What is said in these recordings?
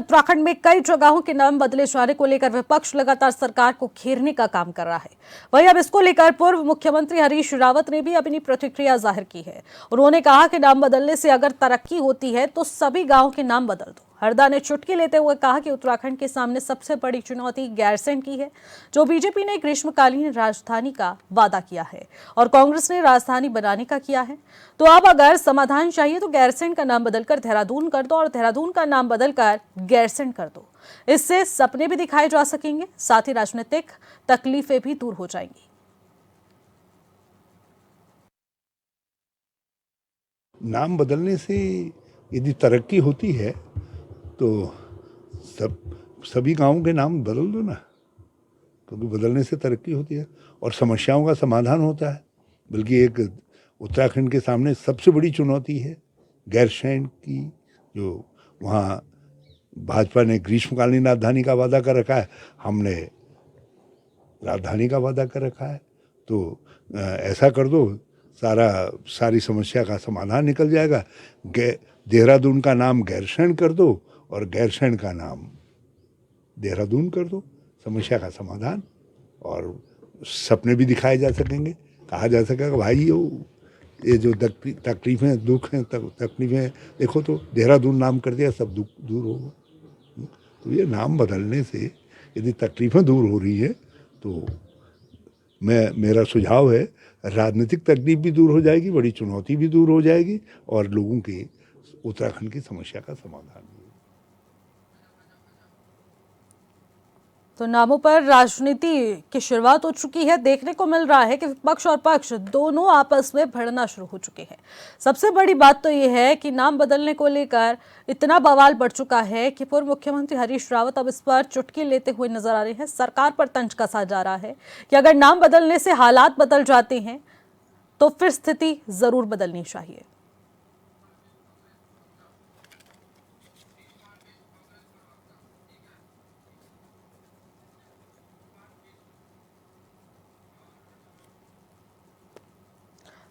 उत्तराखंड में कई जगहों के नाम बदले जाने को लेकर विपक्ष लगातार सरकार को घेरने का काम कर रहा है। वहीं अब इसको लेकर पूर्व मुख्यमंत्री हरीश रावत ने भी अपनी प्रतिक्रिया जाहिर की है। उन्होंने कहा कि नाम बदलने से अगर तरक्की होती है तो सभी गांवों के नाम बदल दो। हरदा ने चुटकी लेते हुए कहा कि उत्तराखंड के सामने सबसे बड़ी चुनौती गैरसैंण की है, जो बीजेपी ने ग्रीष्मकालीन राजधानी का वादा किया है और कांग्रेस ने राजधानी बनाने का किया है। तो अब अगर समाधान चाहिए तो गैरसैंण का नाम बदलकर देहरादून कर दो और देहरादून का नाम बदलकर गैरसैंण कर दो। इससे सपने भी दिखाए जा सकेंगे, साथ ही राजनीतिक तकलीफें भी दूर हो जाएंगी। नाम बदलने से यदि तरक्की होती है तो सभी गांवों के नाम बदल दो ना, क्योंकि बदलने से तरक्की होती है और समस्याओं का समाधान होता है। बल्कि एक उत्तराखंड के सामने सबसे बड़ी चुनौती है गैरसैंण की, जो वहाँ भाजपा ने ग्रीष्मकालीन राजधानी का वादा कर रखा है, हमने राजधानी का वादा कर रखा है। तो ऐसा कर दो, सारी समस्या का समाधान निकल जाएगा। देहरादून का नाम गैरसैंण कर दो और गैरसैंण का नाम देहरादून कर दो, समस्या का समाधान और सपने भी दिखाए जा सकेंगे। कहा जा सकेगा भाई ये जो तकलीफें दुख हैं तकलीफें देखो तो देहरादून नाम कर दिया, सब दुख दूर होगा। तो ये नाम बदलने से यदि तकलीफें दूर हो रही है तो मेरा सुझाव है राजनीतिक तकलीफ भी दूर हो जाएगी, बड़ी चुनौती भी दूर हो जाएगी और लोगों की उत्तराखंड की समस्या का समाधान भी। तो नामों पर राजनीति की शुरुआत हो चुकी है। देखने को मिल रहा है कि विपक्ष और पक्ष दोनों आपस में भिड़ना शुरू हो चुके हैं। सबसे बड़ी बात तो यह है कि नाम बदलने को लेकर इतना बवाल बढ़ चुका है कि पूर्व मुख्यमंत्री हरीश रावत अब इस पर चुटकी लेते हुए नजर आ रहे हैं। सरकार पर तंज कसा जा रहा है कि अगर नाम बदलने से हालात बदल जाते हैं तो फिर स्थिति जरूर बदलनी चाहिए।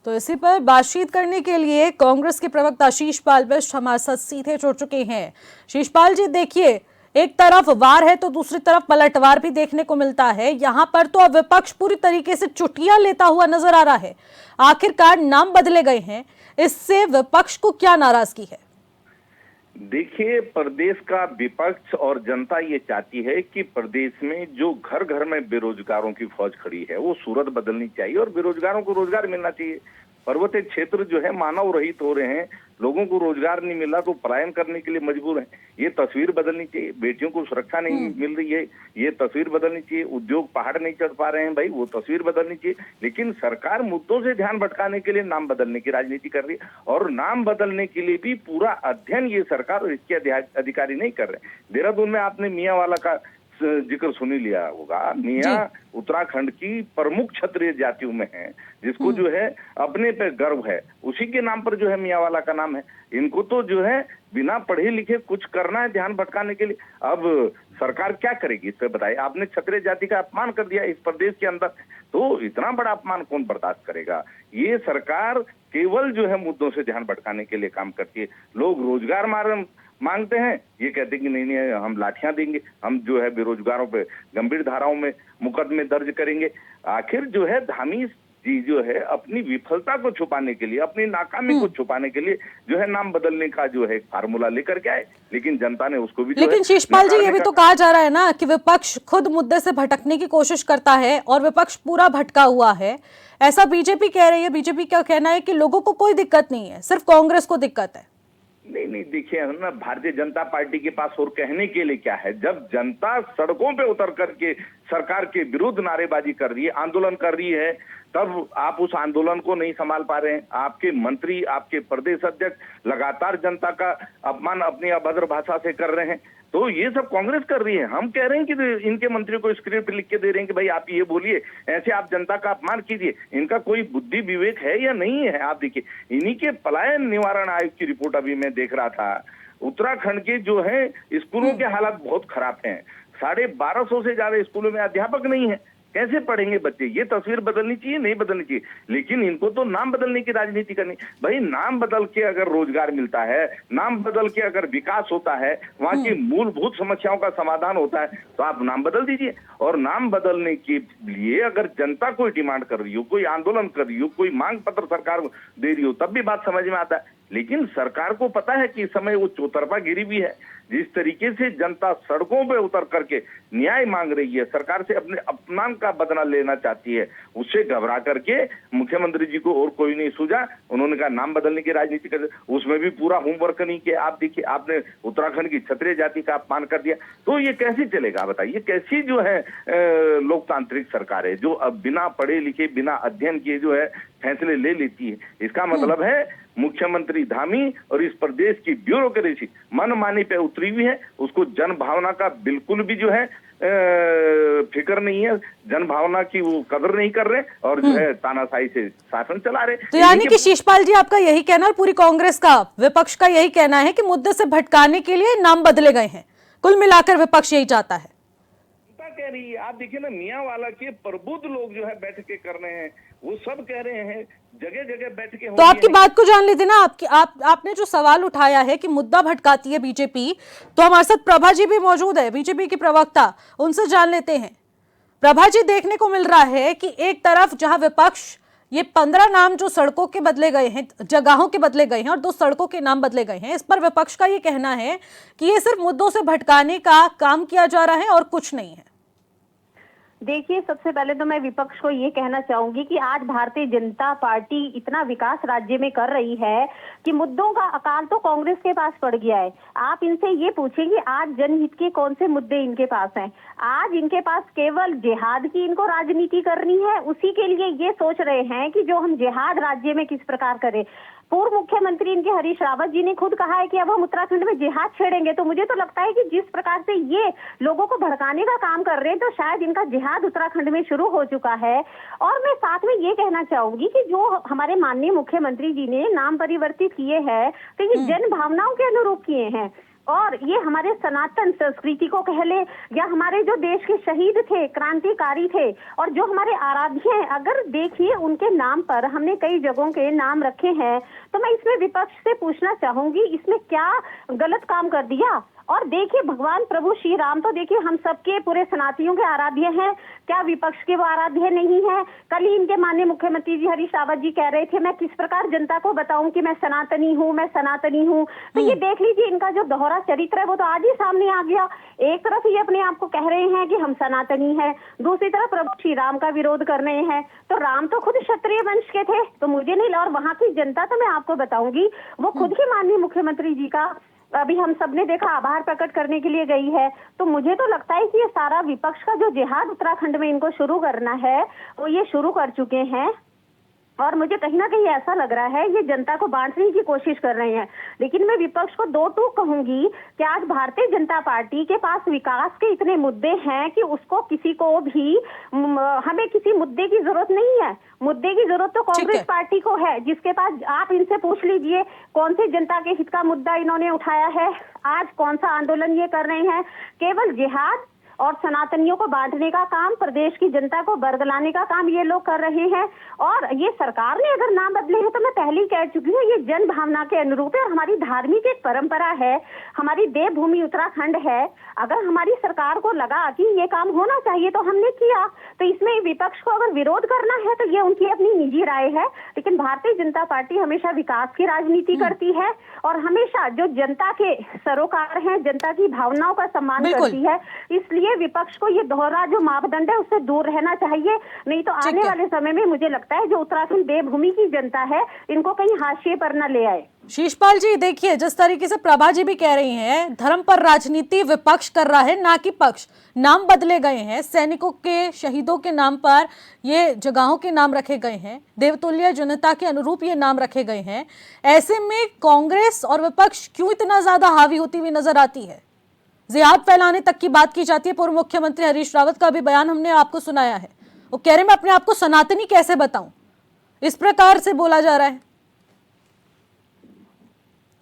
तो इसी पर बातचीत करने के लिए कांग्रेस के प्रवक्ता शीशपाल बिष्ट हमारे साथ सीधे जुड़ चुके हैं। शीशपाल जी, देखिए, एक तरफ वार है तो दूसरी तरफ पलटवार भी देखने को मिलता है। यहां पर तो अब विपक्ष पूरी तरीके से चुटियां लेता हुआ नजर आ रहा है। आखिरकार नाम बदले गए हैं, इससे विपक्ष को क्या नाराजगी है? देखिए, प्रदेश का विपक्ष और जनता ये चाहती है कि प्रदेश में जो घर घर में बेरोजगारों की फौज खड़ी है वो सूरत बदलनी चाहिए और बेरोजगारों को रोजगार मिलना चाहिए। पर्वतीय क्षेत्र जो है मानव रहित हो रहे हैं, लोगों को रोजगार नहीं मिला तो पलायन करने के लिए मजबूर हैं। ये तस्वीर बदलनी चाहिए। बेटियों को सुरक्षा नहीं मिल रही है, ये तस्वीर बदलनी चाहिए। उद्योग पहाड़ नहीं चढ़ पा रहे हैं भाई, वो तस्वीर बदलनी चाहिए। लेकिन सरकार मुद्दों से ध्यान भटकाने के लिए नाम बदलने की राजनीति कर रही है और नाम बदलने के लिए भी पूरा अध्ययन ये सरकार और इसके अधिकारी नहीं कर रहे। देहरादून में आपने मियांवाला का जिक्र सुन ही लिया होगा। मियां उत्तराखंड की प्रमुख क्षत्रिय जातियों में है, जिसको जो है अपने पे गर्व है, उसी के नाम पर जो है मियांवाला का नाम है। इनको तो जो है बिना पढ़े लिखे कुछ करना है ध्यान भटकाने के लिए। अब सरकार क्या करेगी इस पे बताइए। आपने क्षत्रिय जाति का अपमान कर दिया इस प्रदेश के अंदर, तो इतना बड़ा अपमान कौन बर्दाश्त करेगा। ये सरकार केवल जो है मुद्दों से ध्यान भटकाने के लिए काम करती है। लोग रोजगार मांगते हैं, ये कहते हैं कि नहीं हम लाठियां देंगे, हम जो है बेरोजगारों पे गंभीर धाराओं में मुकदमे दर्ज करेंगे। आखिर जो है धामी जी जो है अपनी विफलता को छुपाने के लिए, अपनी नाकामी को छुपाने के लिए जो है नाम बदलने का जो है एक फार्मूला लेकर के आए, लेकिन जनता ने उसको भी लेकिन शीशपाल जी, ये भी तो कहा जा रहा है ना कि विपक्ष खुद मुद्दे से भटकने की कोशिश करता है और विपक्ष पूरा भटका हुआ है। ऐसा बीजेपी कह रही है। बीजेपी का कहना है कि लोगों को कोई दिक्कत नहीं है, सिर्फ कांग्रेस को दिक्कत है। नहीं देखिए ना, भारतीय जनता पार्टी के पास और कहने के लिए क्या है। जब जनता सड़कों पे उतर करके सरकार के विरुद्ध नारेबाजी कर रही है, आंदोलन कर रही है, तब आप उस आंदोलन को नहीं संभाल पा रहे हैं। आपके मंत्री, आपके प्रदेश अध्यक्ष लगातार जनता का अपमान अपनी अभद्र भाषा से कर रहे हैं। तो ये सब कांग्रेस कर रही है। हम कह रहे हैं कि इनके मंत्री को स्क्रिप्ट लिख के दे रहे हैं कि भाई आप ये बोलिए, ऐसे आप जनता का अपमान कीजिए। इनका कोई बुद्धि विवेक है या नहीं है? आप देखिए, इन्हीं के पलायन निवारण आयोग की रिपोर्ट अभी मैं देख रहा था। उत्तराखंड के जो है स्कूलों के हालात बहुत खराब हैं। 1250 से ज्यादा स्कूलों में अध्यापक नहीं है। कैसे पढ़ेंगे बच्चे? ये तस्वीर बदलनी चाहिए, नहीं बदलनी चाहिए, लेकिन इनको तो नाम बदलने की राजनीति करनी। भाई नाम बदल के अगर रोजगार मिलता है, नाम बदल के अगर विकास होता है, वहां की मूलभूत समस्याओं का समाधान होता है, तो आप नाम बदल दीजिए। और नाम बदलने के लिए अगर जनता कोई डिमांड कर रही हो, कोई आंदोलन कर रही हो, कोई मांग पत्र सरकार को दे रही हो, तब भी बात समझ में आता है। लेकिन सरकार को पता है कि इस समय वो चौतरफा गिरी भी है। जिस तरीके से जनता सड़कों पे उतर करके न्याय मांग रही है, सरकार से अपने अपमान का बदला लेना चाहती है, उससे घबरा करके मुख्यमंत्री जी को और कोई नहीं सूझा, उन्होंने कहा नाम बदलने की राजनीति कर। उसमें भी पूरा होमवर्क नहीं किया। आप देखिए, आपने उत्तराखंड की क्षत्रिय जाति का अपमान कर दिया, तो ये कैसे चलेगा बताइए? कैसी जो है लोकतांत्रिक सरकार है जो अब बिना पढ़े लिखे, बिना अध्ययन किए जो है फैसले ले लेती है? इसका मतलब है मुख्यमंत्री धामी और इस प्रदेश की ब्यूरोक्रेसी मनमानी पे उतरी हुई है। उसको जन भावना का बिल्कुल भी जो है फिक्र नहीं है, जन भावना की वो कदर नहीं कर रहे और जो है तानाशाही से शासन चला रहे। तो यानी कि शीशपाल जी, आपका यही कहना और पूरी कांग्रेस का, विपक्ष का यही कहना है कि मुद्दे से भटकाने के लिए नाम बदले गए हैं। कुल मिलाकर विपक्ष यही चाहता है। कह रही है, आप देखिए ना, मियाँ वाला के प्रबुद्ध लोग जो है बैठ के कर रहे हैं, वो सब कह रहे हैं, जगह जगह बैठ के। तो आपकी बात को जान लेते ना, आपने जो सवाल उठाया है कि मुद्दा भटकाती है बीजेपी, तो हमारे साथ प्रभा जी भी मौजूद है, बीजेपी की प्रवक्ता, उनसे जान लेते हैं। प्रभा जी, देखने को मिल रहा है कि एक तरफ जहां विपक्ष ये 15 नाम जो सड़कों के बदले गए हैं, जगहों के बदले गए हैं और 2 सड़कों के नाम बदले गए हैं, इस पर विपक्ष का ये कहना है कि ये सिर्फ मुद्दों से भटकाने का काम किया जा रहा है और कुछ नहीं है। देखिए, सबसे पहले तो मैं विपक्ष को ये कहना चाहूंगी कि आज भारतीय जनता पार्टी इतना विकास राज्य में कर रही है कि मुद्दों का अकाल तो कांग्रेस के पास पड़ गया है। आप इनसे ये पूछें कि आज जनहित के कौन से मुद्दे इनके पास हैं। आज इनके पास केवल जिहाद की इनको राजनीति करनी है। उसी के लिए ये सोच रहे हैं कि जो हम जिहाद राज्य में किस प्रकार करें। पूर्व मुख्यमंत्री इनके हरीश रावत जी ने खुद कहा है कि अब हम उत्तराखंड में जिहाद छेड़ेंगे। तो मुझे तो लगता है कि जिस प्रकार से ये लोगों को भड़काने का काम कर रहे हैं, तो शायद इनका जिहाद उत्तराखंड में शुरू हो चुका है। और मैं साथ में ये कहना चाहूंगी कि जो हमारे माननीय मुख्यमंत्री जी ने नाम परिवर्तित किए हैं, तो ये जन भावनाओं के अनुरूप किए हैं। और ये हमारे सनातन संस्कृति को कह ले, या हमारे जो देश के शहीद थे, क्रांतिकारी थे, और जो हमारे आराध्य हैं, अगर देखिए उनके नाम पर हमने कई जगहों के नाम रखे हैं, तो मैं इसमें विपक्ष से पूछना चाहूंगी, इसमें क्या गलत काम कर दिया? और देखिए, भगवान प्रभु श्री राम तो देखिए हम सबके पूरे सनातनियों के आराध्य हैं, क्या विपक्ष के वो आराध्य नहीं है? कल ही इनके माननीय मुख्यमंत्री जी हरीश रावत जी कह रहे थे, मैं किस प्रकार जनता को बताऊं कि मैं सनातनी हूं, मैं सनातनी हूं। तो ये देख लीजिए, इनका जो दोहरा चरित्र है वो तो आज ही सामने आ गया। एक तरफ ये अपने आप को कह रहे हैं कि हम सनातनी हैं, दूसरी तरफ प्रभु श्री राम का विरोध कर रहे हैं। तो राम तो खुद क्षत्रिय वंश के थे, तो मुझे नहीं। और वहां की जनता तो मैं आपको बताऊंगी, वो खुद ही माननीय मुख्यमंत्री जी का अभी हम सबने देखा आभार प्रकट करने के लिए गई है। तो मुझे तो लगता है कि ये सारा विपक्ष का जो जिहाद उत्तराखंड में इनको शुरू करना है, वो ये शुरू कर चुके हैं। और मुझे कहीं ना कहीं ऐसा लग रहा है ये जनता को बांटने की कोशिश कर रहे हैं। लेकिन मैं विपक्ष को 2 टूक कहूंगी कि आज भारतीय जनता पार्टी के पास विकास के इतने मुद्दे हैं कि उसको किसी को भी हमें किसी मुद्दे की जरूरत नहीं है। मुद्दे की जरूरत तो कांग्रेस पार्टी को है, जिसके पास आप इनसे पूछ लीजिए कौन से जनता के हित का मुद्दा इन्होंने उठाया है, आज कौन सा आंदोलन ये कर रहे हैं। केवल जिहाद और सनातनियों को बांटने का काम, प्रदेश की जनता को बरगलाने का काम ये लोग कर रहे हैं। और ये सरकार ने अगर नाम बदले हैं, तो मैं पहले ही कह चुकी हूँ, ये जन भावना के अनुरूप है और हमारी धार्मिक एक परंपरा है, हमारी देवभूमि उत्तराखंड है। अगर हमारी सरकार को लगा कि ये काम होना चाहिए तो हमने किया। तो इसमें विपक्ष को अगर विरोध करना है तो ये उनकी अपनी निजी राय है। लेकिन भारतीय जनता पार्टी हमेशा विकास की राजनीति करती है और हमेशा जो जनता के सरोकार हैं, जनता की भावनाओं का सम्मान करती है। इसलिए विपक्ष को ये दोहरा जो मापदंड है उससे दूर रहना चाहिए। नहीं तो आने वाले समय में मुझे लगता है जो उत्तराखंड देवभूमि की जनता है, इनको कहीं हाशिए पर न ले आए। शीशपाल जी, देखिए जिस तरीके से प्रभा जी भी कह रही हैं, धर्म पर राजनीति विपक्ष कर रहा है, ना कि पक्ष। नाम बदले गए हैं, सैनिकों के, शहीदों के नाम पर ये जगहों के नाम रखे गए हैं, देवतुल्य जनता के अनुरूप ये नाम रखे गए हैं। ऐसे में कांग्रेस और विपक्ष क्यों इतना ज्यादा हावी होती हुई नजर आती है? जिहाद फैलाने तक की बात की जाती है। पूर्व मुख्यमंत्री हरीश रावत का भी बयान हमने आपको सुनाया है, वो कह रहे मैं अपने आप को सनातनी कैसे बताऊं, इस प्रकार से बोला जा रहा है।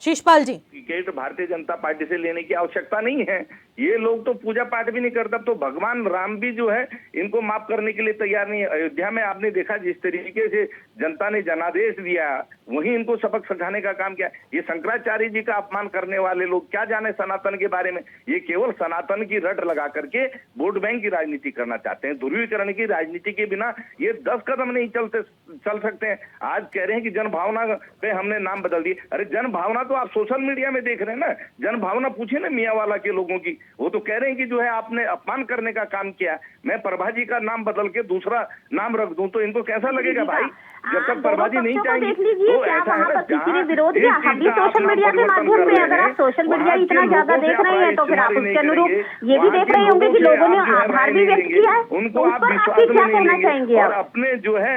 शीशपाल जी। टिकट भारतीय जनता पार्टी से लेने की आवश्यकता नहीं है। ये लोग तो पूजा पाठ भी नहीं करता, तो भगवान राम भी जो है इनको माफ करने के लिए तैयार नहीं है। अयोध्या में आपने देखा जिस तरीके से जनता ने जनादेश दिया, वहीं इनको सबक सिखाने का काम किया। ये शंकराचार्य जी का अपमान करने वाले लोग क्या जाने सनातन के बारे में। ये केवल सनातन की रट लगा करके वोट बैंक की राजनीति करना चाहते हैं। ध्रुवीकरण की राजनीति के बिना ये 10 कदम नहीं चल सकते हैं। आज कह रहे हैं कि जन भावना पे हमने नाम बदल दिए। अरे जन भावना तो आप सोशल मीडिया में देख रहे हैं ना। जन भावना पूछिए ना मियांवाला के लोगों की, वो तो कह रहे हैं कि जो है आपने अपमान करने का काम किया। मैं प्रभा जी का नाम बदल के दूसरा नाम रख दूं तो इनको कैसा लगेगा भाई? जब तक प्रभा जी नहीं चाहेंगे तो ऐसा है ना, किसी ने विरोध किया। हम भी सोशल मीडिया के माध्यम से, अगर आप सोशल मीडिया इतना ज्यादा देख रहे हैं तो फिर आप उसके अनुरूप ये भी देख रहे होंगे कि लोगों ने आभार भी व्यक्त किया है। उनको उस आप पर विश्वास आपकी क्या में कहना नहीं चाहेंगे लेंगे और आप? अपने जो है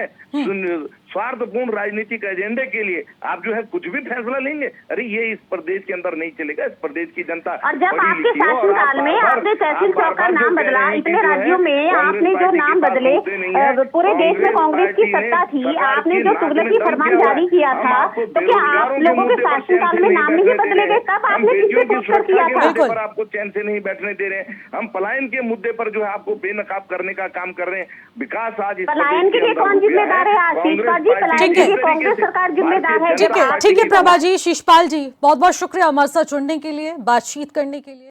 स्वार्थपूर्ण राजनीतिक एजेंडे के लिए आप जो है कुछ भी फैसला लेंगे। अरे ये इस प्रदेश के अंदर नहीं चलेगा। इस प्रदेश की जनता और जब आपके शासनकाल में आपने तहसील चौक का नाम बदला, इतने राज्यों में आपने जो नाम बदले, पूरे देश में कांग्रेस की सत्ता थी, आपने जो तुगलकी फरमान जारी किया था, तो क्या आप लोगों के शासनकाल में नाम नहीं बदले गए? कब आपने किससे पूछकर किया था? आपको चैन से नहीं बैठने दे रहे हैं। हम पलायन के मुद्दे पर जो है आपको बेनकाब करने का काम कर रहे हैं। विकास आज पलायन के लिए कौन जिम्मेदार है? आशीष जी, पलायन के लिए कांग्रेस सरकार जिम्मेदार है। ठीक है प्रभा जी, शीशपाल जी, बहुत बहुत शुक्रिया हमारे साथ जुड़ने के लिए, बातचीत करने के लिए।